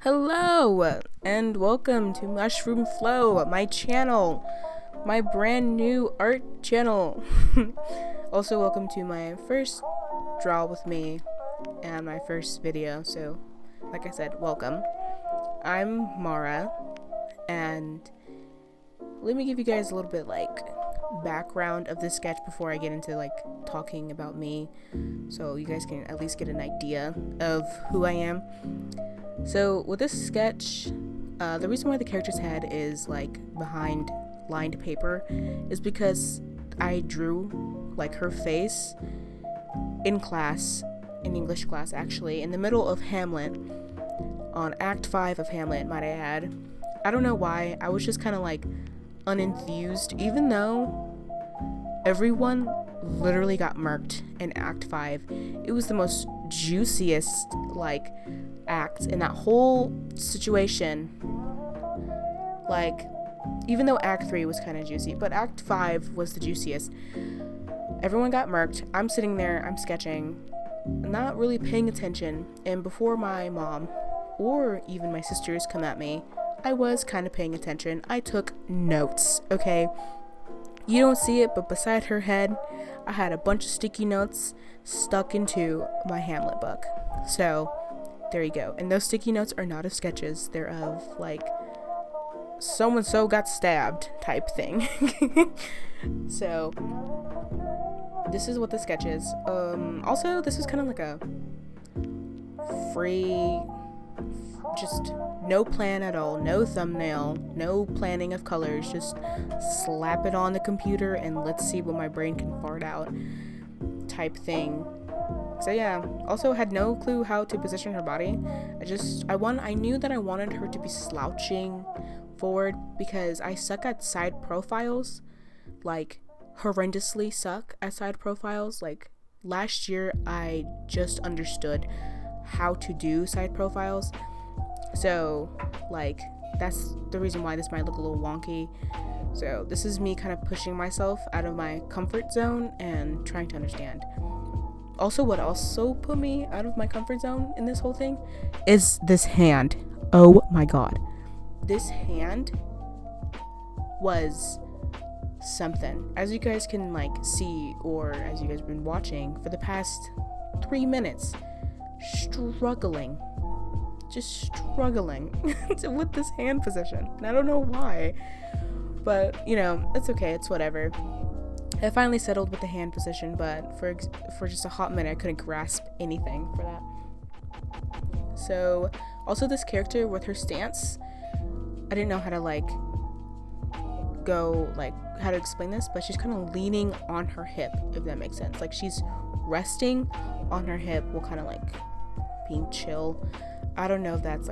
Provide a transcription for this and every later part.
Hello and welcome to Mushroom Flow, my channel, my brand new art channel. Also welcome to my first draw with me and my first video. So like I said, welcome. I'm Marah, and let me give you guys a little bit background of this sketch before I get into talking about me, so you guys can at least get an idea of who I am. So with this sketch, the reason why the character's head is behind lined paper is because I drew her face in class, in English class actually, in the middle of Hamlet, on Act 5 of Hamlet, might I add. I don't know why, I was just kind of unenthused, even though everyone literally got murked in Act 5. It was the most juiciest act in that whole situation. Even though Act 3 was kind of juicy, but Act 5 was the juiciest. Everyone got murked. I'm sitting there, I'm sketching, not really paying attention, and before my mom or even my sisters come at me, I was kind of paying attention. I took notes, okay? You don't see it, but beside her head, I had a bunch of sticky notes stuck into my Hamlet book. So, there you go. And those sticky notes are not of sketches. They're of, so-and-so got stabbed type thing. So, this is what the sketch is. Also, this is kind of a free, just no plan at all, no thumbnail, no planning of colors, just slap it on the computer and let's see what my brain can fart out type thing. So yeah, also had no clue how to position her body. I knew that I wanted her to be slouching forward because I suck at side profiles, horrendously suck at side profiles. Last year I just understood how to do side profiles. So, that's the reason why this might look a little wonky. So, this is me kind of pushing myself out of my comfort zone and trying to understand. Also, what also put me out of my comfort zone in this whole thing is this hand. Oh my god. This hand was something. As you guys can, see, or as you guys have been watching, for the past 3 minutes, struggling with this hand position, and I don't know why, but it's okay, it's whatever. I finally settled with the hand position, but for just a hot minute I couldn't grasp anything for that. So also this character with her stance, I didn't know how to how to explain this, but she's kind of leaning on her hip, if that makes sense. She's resting on her hip while kind of being chill. I don't know if that's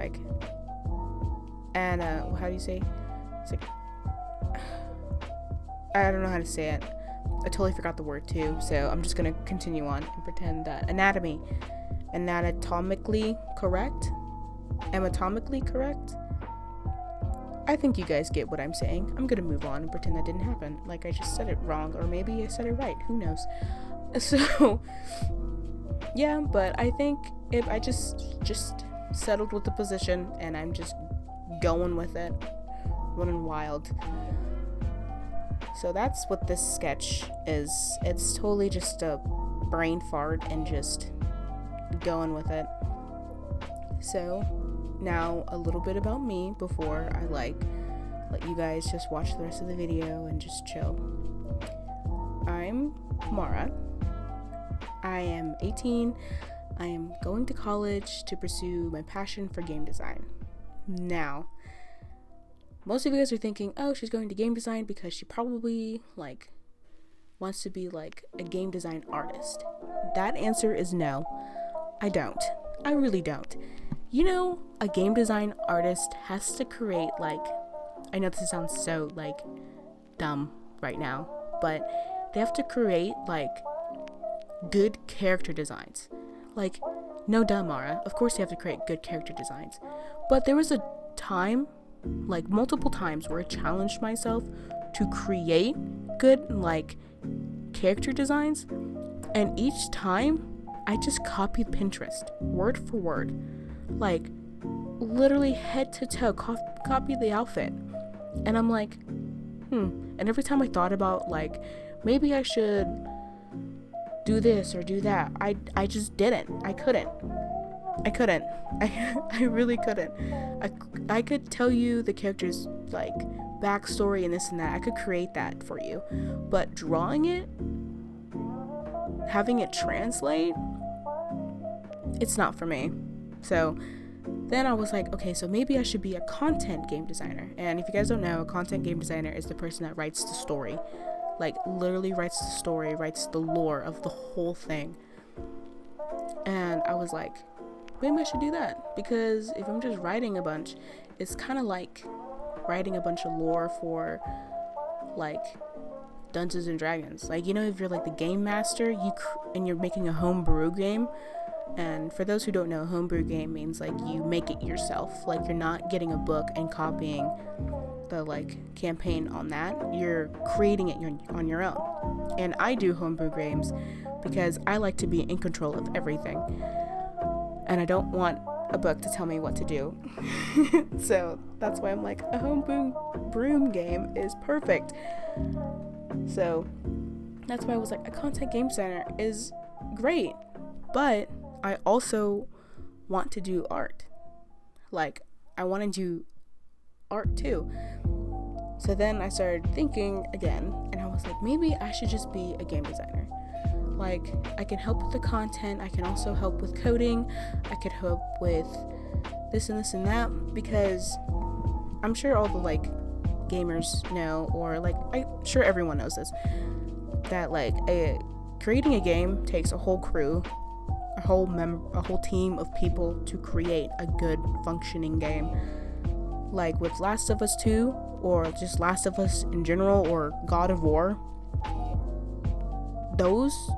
and how do you say? It's I don't know how to say it. I totally forgot the word too, so I'm just gonna continue on and pretend that anatomically correct. I think you guys get what I'm saying. I'm gonna move on and pretend that didn't happen. I just said it wrong, or maybe I said it right. Who knows? So yeah, but I think if I just settled with the position and I'm just going with it, running wild. So that's what this sketch is. It's totally just a brain fart and just going with it. So now a little bit about me before I let you guys just watch the rest of the video and just chill. I'm Marah. I am 18. I am going to college to pursue my passion for game design. Now, most of you guys are thinking, oh, she's going to game design because she probably wants to be a game design artist. That answer is no. I don't. I really don't. A game design artist has to create I know this sounds so dumb right now, but they have to create good character designs. No duh, Marah. Of course you have to create good character designs. But there was a time, multiple times, where I challenged myself to create good, character designs. And each time, I just copied Pinterest, word for word. literally head to toe copy the outfit. And I'm like, and every time I thought about like maybe I should do this or do that, I just didn't. I couldn't. I really couldn't. I could tell you the character's like backstory and this and that. I could create that for you, but drawing it, having it translate, it's not for me. So then I was like, okay, so maybe I should be a content game designer. And if you guys don't know, a content game designer is the person that writes the story, like literally writes the story, writes the lore of the whole thing. And I was like, maybe I should do that, because if I'm just writing a bunch, it's kind of like writing a bunch of lore for like Dungeons and Dragons. Like, you know, if you're like the game master, and you're making a homebrew game. And for those who don't know, homebrew game means like you make it yourself. Like, you're not getting a book and copying the like campaign on that. You're creating it on your own. And I do homebrew games because I like to be in control of everything. And I don't want a book to tell me what to do. So that's why I'm like, a homebrew game is perfect. So that's why I was like, a content game designer is great. But I also want to do art. Like, I want to do art too. So then I started thinking again, and I was like, maybe I should just be a game designer. Like, I can help with the content, I can also help with coding, I could help with this and this and that, because I'm sure all the like gamers know, or like I'm sure everyone knows this, that like creating a game takes a whole crew, a whole team of people to create a good functioning game. Like with Last of Us 2, or just Last of Us in general, or God of War, those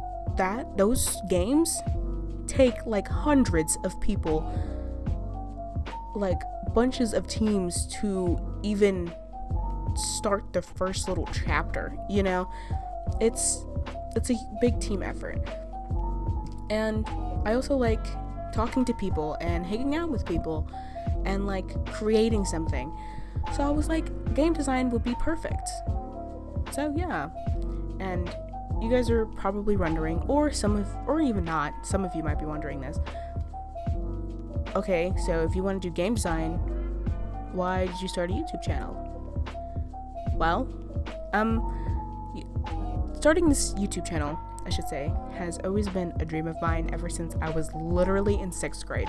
games take like hundreds of people, like bunches of teams to even start the first little chapter, you know? It's a big team effort. And I also like talking to people and hanging out with people and like creating something. So I was like, game design would be perfect. So yeah. And you guys are probably wondering, or even not, some of you might be wondering this. Okay, so if you want to do game design, why did you start a YouTube channel? Well, starting this YouTube channel, I should say, has always been a dream of mine ever since I was literally in 6th grade.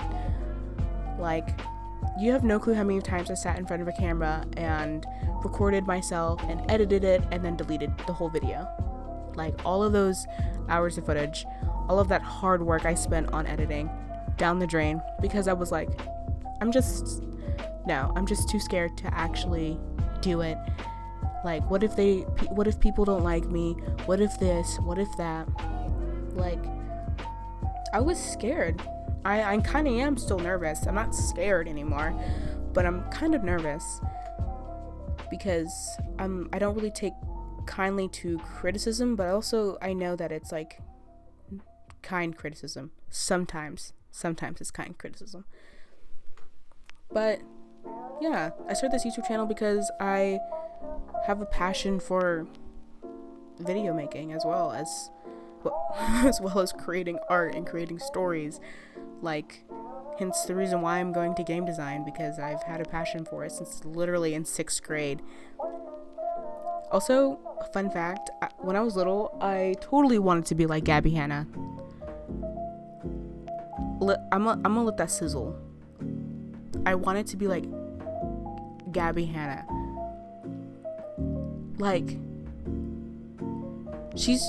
Like, you have no clue how many times I sat in front of a camera and recorded myself and edited it and then deleted the whole video. Like, all of those hours of footage, all of that hard work I spent on editing, down the drain, because I was like, I'm just too scared to actually do it. Like, what if people don't like me? What if this? What if that? Like, I was scared. I kind of am still nervous. I'm not scared anymore, but I'm kind of nervous because I don't really take kindly to criticism, but also I know that it's like kind criticism. Sometimes it's kind criticism. But yeah, I started this YouTube channel because I have a passion for video making as well as creating art and creating stories. Like, hence the reason why I'm going to game design, because I've had a passion for it since literally in 6th grade. Also, a fun fact, when I was little, I totally wanted to be like Gabby Hanna. I'm gonna let that sizzle. I wanted to be like Gabby Hanna. Like, she's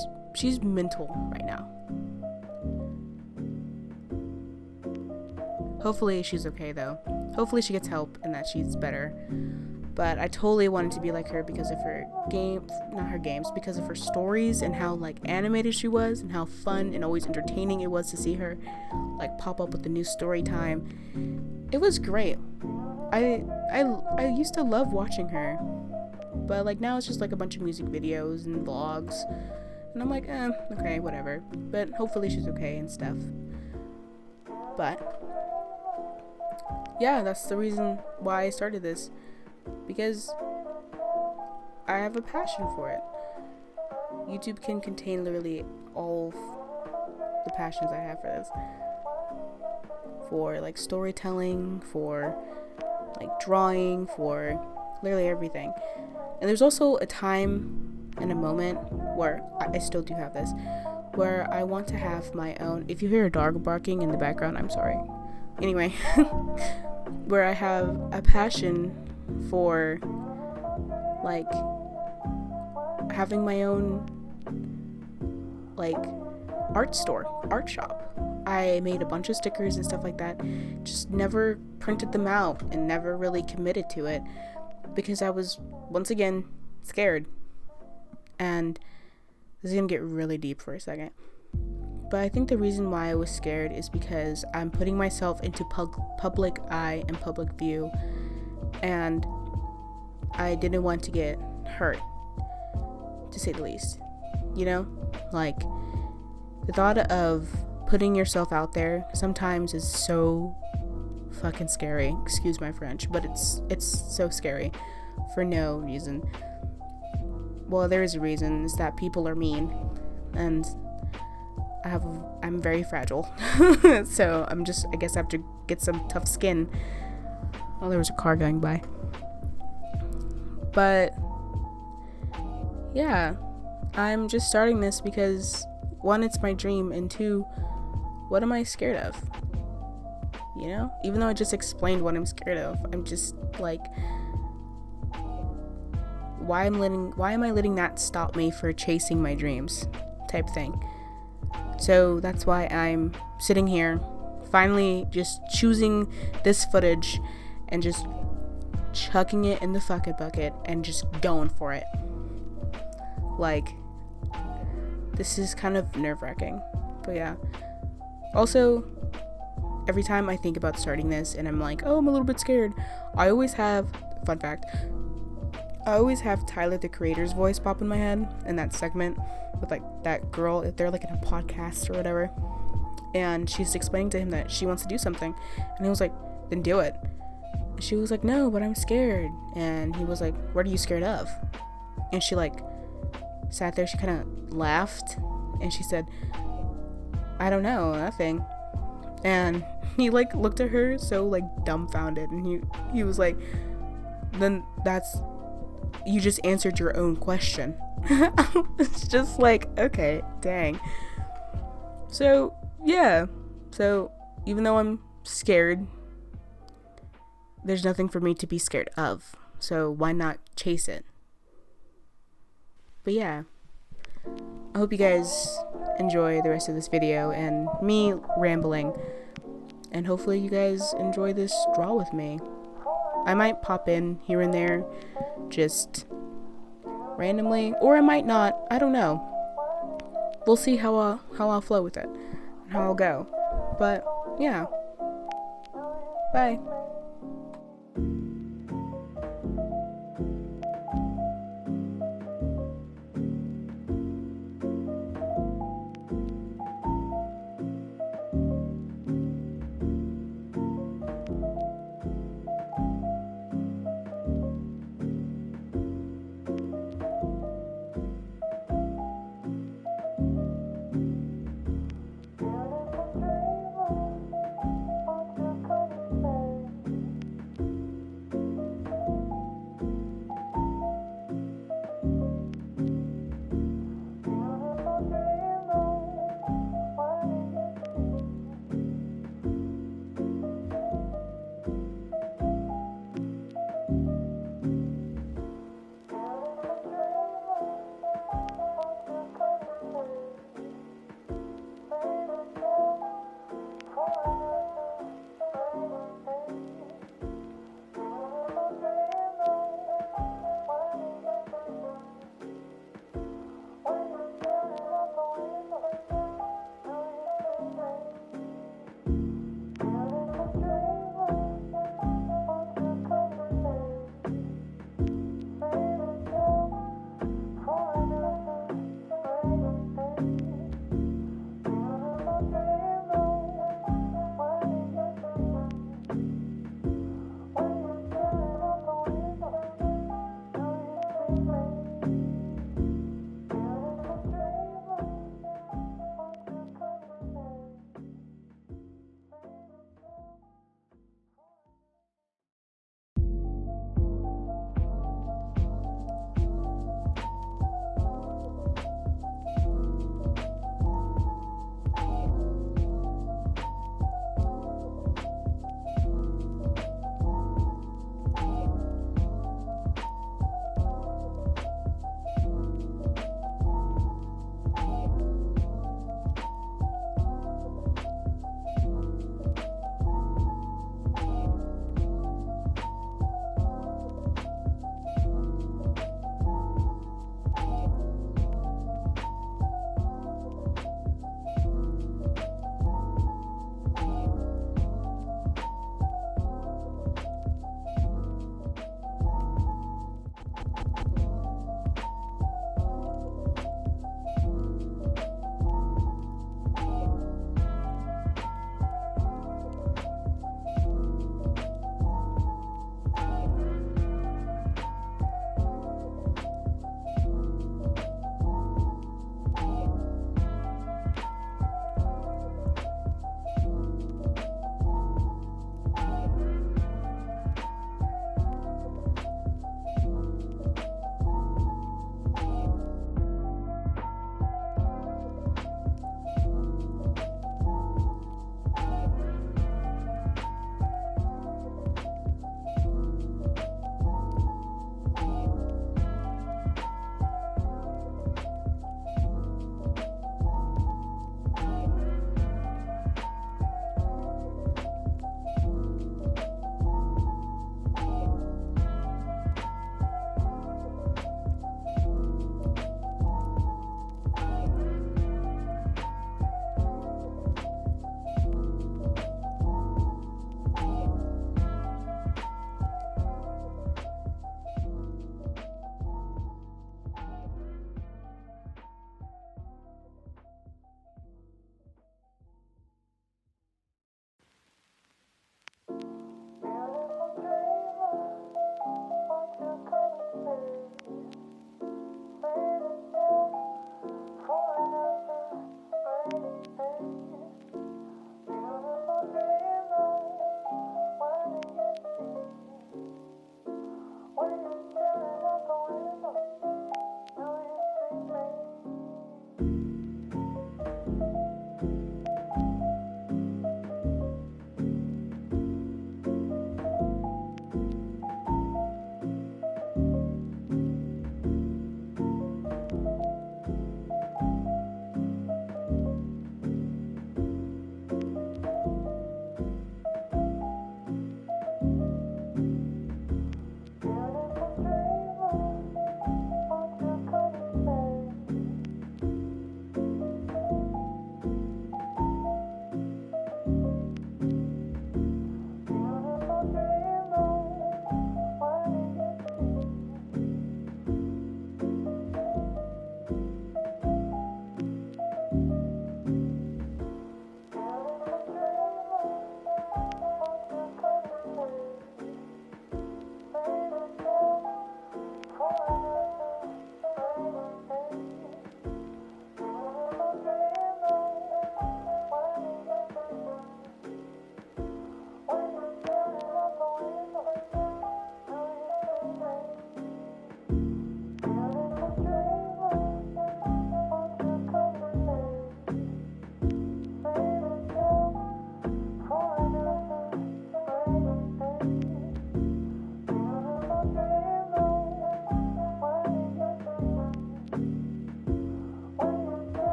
mental right now. Hopefully she's okay though. Hopefully she gets help and that she's better. But I totally wanted to be like her because of her because of her stories and how like animated she was and how fun and always entertaining it was to see her like pop up with the new story time. It was great. I used to love watching her. But like now it's just like a bunch of music videos and vlogs. And I'm like, okay, whatever. But hopefully she's okay and stuff. But yeah, that's the reason why I started this, because I have a passion for it. YouTube can contain literally all the passions I have for this. For like storytelling, for like drawing, for literally everything. And there's also a time and a moment where I still do have this, where I want to have my own. If you hear a dog barking in the background, I'm sorry. Anyway, where I have a passion for like having my own like art shop. I made a bunch of stickers and stuff like that, just never printed them out and never really committed to it because I was, once again, scared. And this is gonna get really deep for a second, but I think the reason why I was scared is because I'm putting myself into public eye and public view, and I didn't want to get hurt, to say the least. You know, like the thought of putting yourself out there sometimes is so fucking scary. Excuse my French, but it's so scary for no reason. Well, there is a reason. It's that people are mean, and I'm very fragile. So I guess I have to get some tough skin. Oh, there was a car going by. But yeah, I'm just starting this because one, it's my dream, and two, what am I scared of? You know, even though I just explained what I'm scared of, I'm just like, why am I letting that stop me for chasing my dreams, type thing. So that's why I'm sitting here, finally just choosing this footage and just chucking it in the fucking bucket and just going for it. Like, this is kind of nerve-wracking, but yeah. Also, every time I think about starting this and I'm like, oh, I'm a little bit scared, I always have, fun fact, I always have Tyler the Creator's voice pop in my head in that segment with like that girl, if they're like in a podcast or whatever, and she's explaining to him that she wants to do something, and he was like, then do it. And she was like, no, but I'm scared. And he was like, what are you scared of? And she like sat there, she kind of laughed, and she said, I don't know, nothing. And he like looked at her so like dumbfounded, and he was like, then you just answered your own question. It's just like, okay, dang. So yeah, so even though I'm scared, there's nothing for me to be scared of, so why not chase it? But yeah, I hope you guys enjoy the rest of this video and me rambling, and hopefully you guys enjoy this draw with me. I might pop in here and there just randomly, or I might not, I don't know. We'll see how I'll flow with it and how I'll go. But yeah, bye.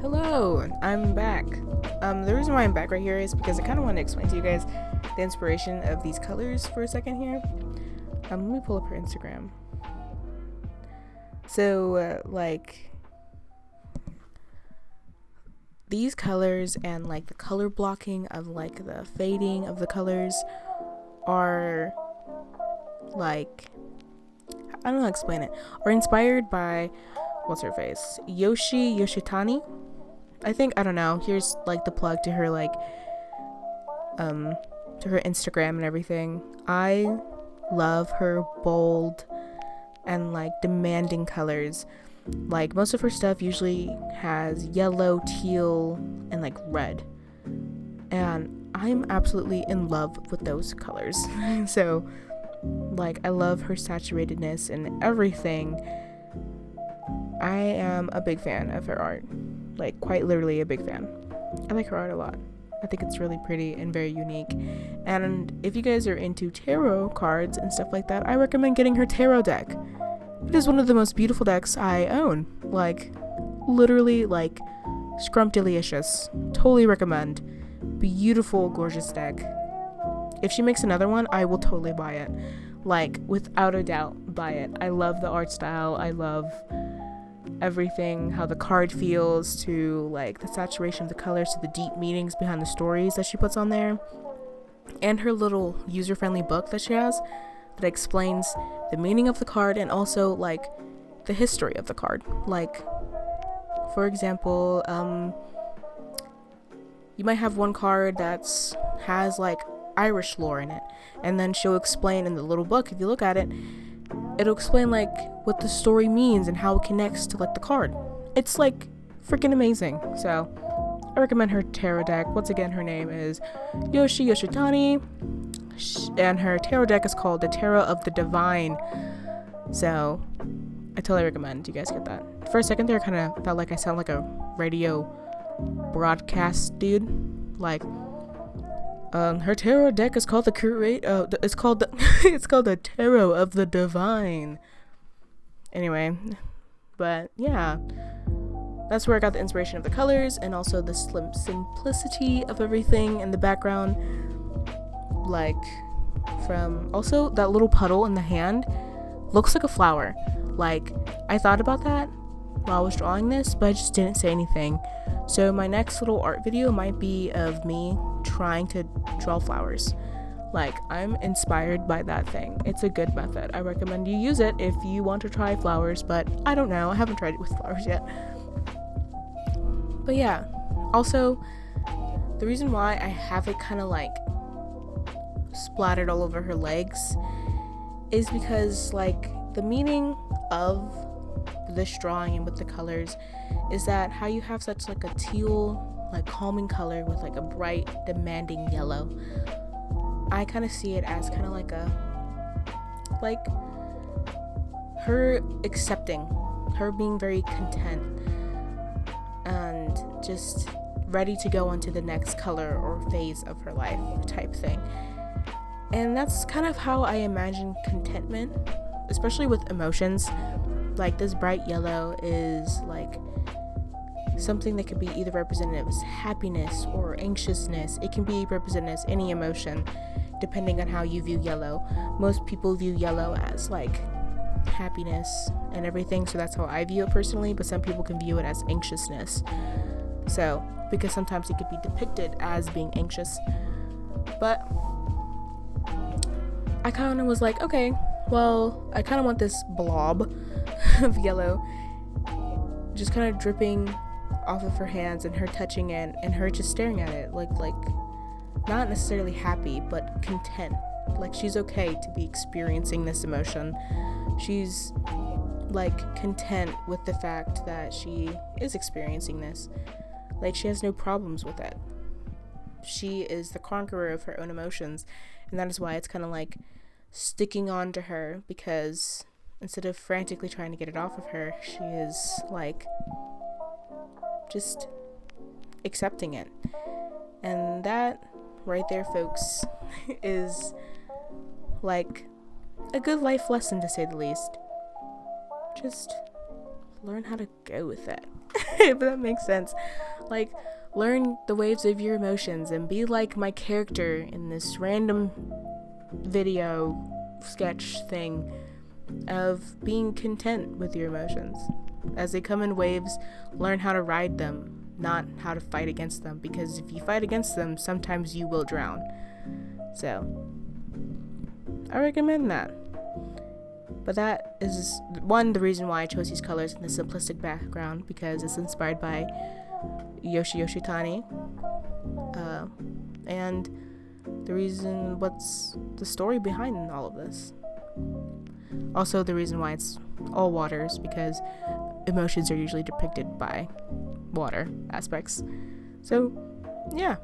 Hello, I'm back. The reason why I'm back right here is because I kind of want to explain to you guys the inspiration of these colors for a second here. Let me pull up her Instagram. So, like, these colors and, like, the color blocking of, like, the fading of the colors are, like, I don't know how to explain it, are inspired by, what's her face? Yoshitani? I think, I don't know. Here's, like, the plug to her, like, to her Instagram and everything. I love her bold and, like, demanding colors. Like, most of her stuff usually has yellow, teal, and, like, red. And I'm absolutely in love with those colors. So, like, I love her saturatedness and everything. I am a big fan of her art. Like, quite literally a big fan. I like her art a lot. I think it's really pretty and very unique. And if you guys are into tarot cards and stuff like that, I recommend getting her tarot deck. It is one of the most beautiful decks I own. Like, literally, like, scrumptious. Totally recommend. Beautiful, gorgeous deck. If she makes another one, I will totally buy it. Like, without a doubt, buy it. I love the art style. I love everything, how the card feels, to, like, the saturation of the colors, to the deep meanings behind the stories that she puts on there. And her little user-friendly book that she has that explains the meaning of the card and also, like, the history of the card. Like, for example, you might have one card that's has, like, Irish lore in it, and then she'll explain in the little book, if you look at it, it'll explain, like, what the story means and how it connects to, like, the card. It's, like, freaking amazing. So I recommend her tarot deck. Once again, her name is Yoshitani, and her tarot deck is called the Tarot of the Divine. So I totally recommend you guys get that. For a second there, I kind of felt like I sound like a radio broadcast dude. Like, her tarot deck is called it's called the Tarot of the Divine. Anyway, but yeah, that's where I got the inspiration of the colors and also the simplicity of everything in the background. Like, from also that little puddle in the hand looks like a flower. Like, I thought about that while I was drawing this, but I just didn't say anything. So my next little art video might be of me trying to draw flowers. Like, I'm inspired by that thing. It's a good method. I recommend you use it if you want to try flowers, but I don't know. I haven't tried it with flowers yet. But yeah, also, the reason why I have it kind of, like, splattered all over her legs is because, like, the meaning of this drawing and with the colors is that how you have such, like, a teal, like, calming color with, like, a bright, demanding yellow. I kind of see it as kind of like her accepting, her being very content and just ready to go on to the next color or phase of her life type thing. And that's kind of how I imagine contentment, especially with emotions. Like, this bright yellow is, like, something that could be either represented as happiness or anxiousness. It can be represented as any emotion, depending on how you view yellow. Most people view yellow as, like, happiness and everything, so that's how I view it personally, but some people can view it as anxiousness. So, because sometimes it could be depicted as being anxious. But I kind of was like, okay, well, I kind of want this blob of yellow just kind of dripping off of her hands and her touching it and her just staring at it like not necessarily happy but content. Like, she's okay to be experiencing this emotion. She's, like, content with the fact that she is experiencing this. Like, she has no problems with it. She is the conqueror of her own emotions, and that is why it's kind of like sticking on to her, because instead of frantically trying to get it off of her, she is, like, just accepting it. And that right there, folks, is, like, a good life lesson, to say the least. Just learn how to go with it. if that makes sense. Like, learn the waves of your emotions and be like my character in this random video sketch thing of being content with your emotions. As they come in waves, learn how to ride them, not how to fight against them, because if you fight against them, sometimes you will drown. So, I recommend that. But that is, one, the reason why I chose these colors in the simplistic background, because it's inspired by Yoshi Yoshitani. And the reason, what's the story behind all of this. Also, the reason why it's all waters, because emotions are usually depicted by water aspects. So, yeah.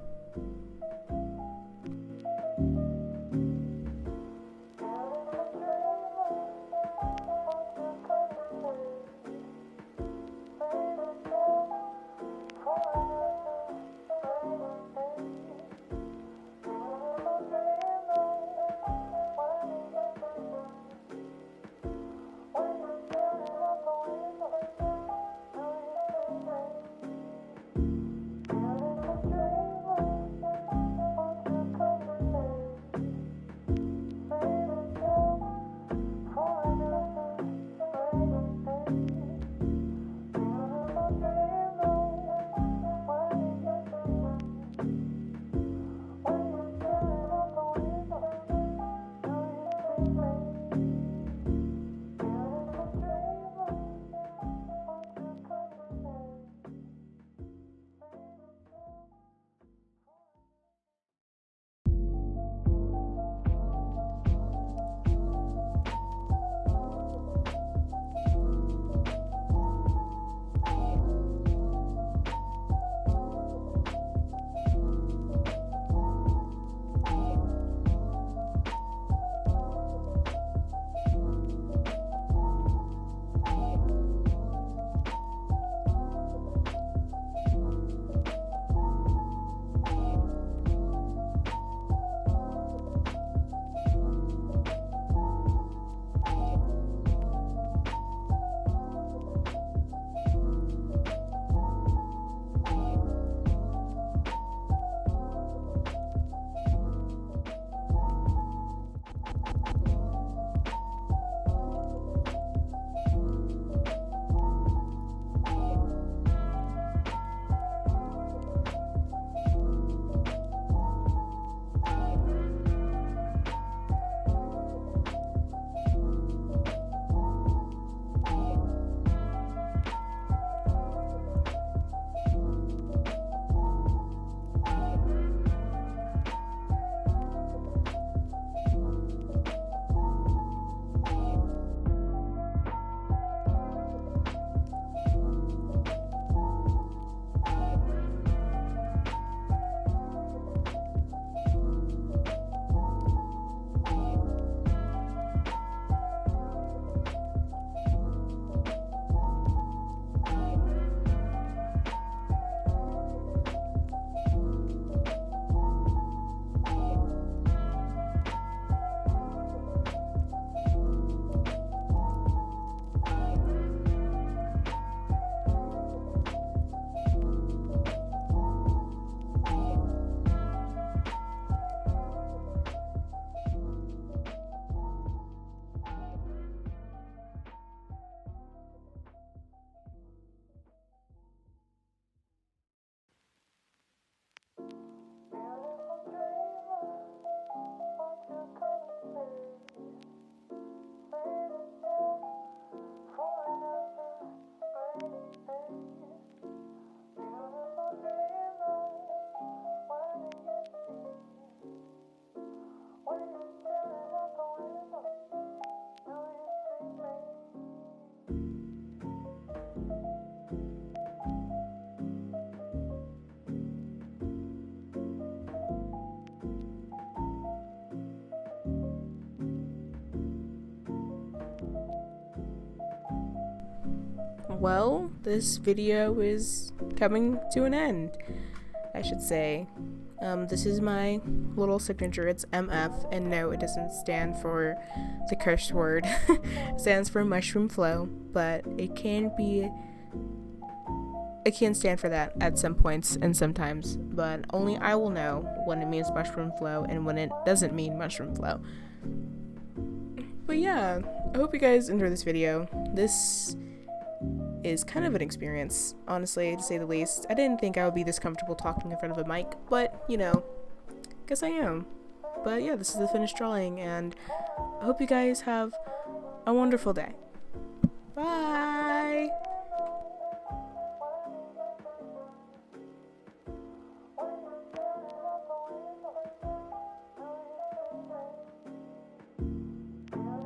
Well, this video is coming to an end, I should say. This is my little signature. It's MF, and no, it doesn't stand for the curse word. It stands for mushroom flow, but it can be I can stand for that at some points and sometimes, but only I will know when it means mushroom flow and when it doesn't mean mushroom flow. But yeah, I hope you guys enjoyed this video. This is kind of an experience, honestly, to say the least. I didn't think I would be this comfortable talking in front of a mic, but, you know, guess I am. But yeah, this is the finished drawing, and I hope you guys have a wonderful day. Bye!